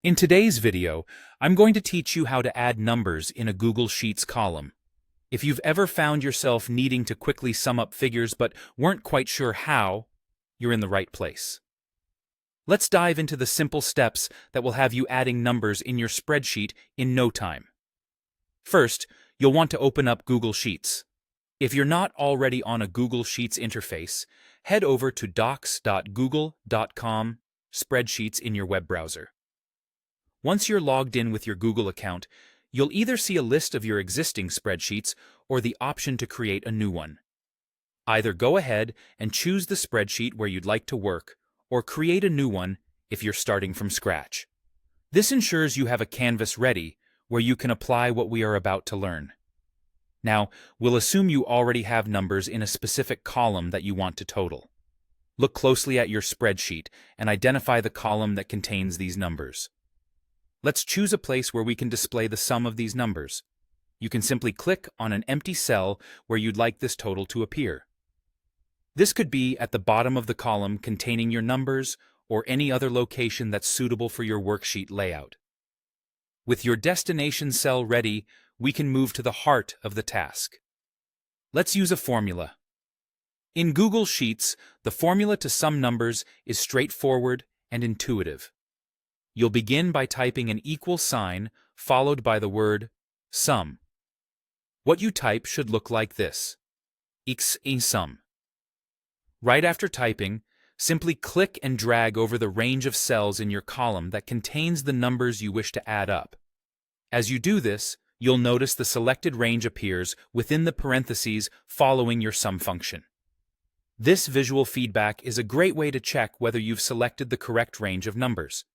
In today's video, I'm going to teach you how to add numbers in a Google Sheets column. If you've ever found yourself needing to quickly sum up figures but weren't quite sure how, you're in the right place. Let's dive into the simple steps that will have you adding numbers in your spreadsheet in no time. First, you'll want to open up Google Sheets. If you're not already on a Google Sheets interface, head over to docs.google.com Spreadsheets in your web browser. Once you're logged in with your Google account, you'll either see a list of your existing spreadsheets or the option to create a new one. Either go ahead and choose the spreadsheet where you'd like to work, or create a new one if you're starting from scratch. This ensures you have a canvas ready where you can apply what we are about to learn. Now, we'll assume you already have numbers in a specific column that you want to total. Look closely at your spreadsheet and identify the column that contains these numbers. Let's choose a place where we can display the sum of these numbers. You can simply click on an empty cell where you'd like this total to appear. This could be at the bottom of the column containing your numbers or any other location that's suitable for your worksheet layout. With your destination cell ready, we can move to the heart of the task. Let's use a formula. In Google Sheets, the formula to sum numbers is straightforward and intuitive. You'll begin by typing an equal sign followed by the word sum. What you type should look like this: x a sum. Right after typing, simply click and drag over the range of cells in your column that contains the numbers you wish to add up. As you do this, you'll notice the selected range appears within the parentheses following your sum function. This visual feedback is a great way to check whether you've selected the correct range of numbers.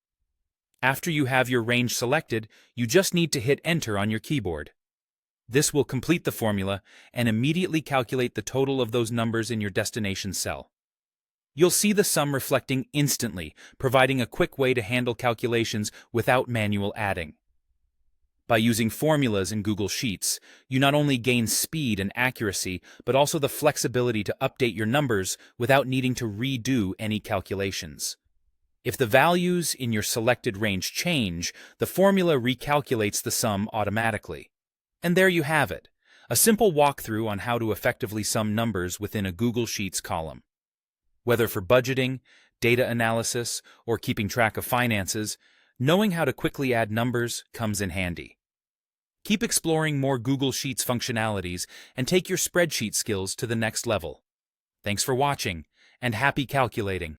After you have your range selected, you just need to hit Enter on your keyboard. This will complete the formula and immediately calculate the total of those numbers in your destination cell. You'll see the sum reflecting instantly, providing a quick way to handle calculations without manual adding. By using formulas in Google Sheets, you not only gain speed and accuracy, but also the flexibility to update your numbers without needing to redo any calculations. If the values in your selected range change, the formula recalculates the sum automatically. And there you have it, a simple walkthrough on how to effectively sum numbers within a Google Sheets column. Whether for budgeting, data analysis, or keeping track of finances, knowing how to quickly add numbers comes in handy. Keep exploring more Google Sheets functionalities and take your spreadsheet skills to the next level. Thanks for watching, and happy calculating!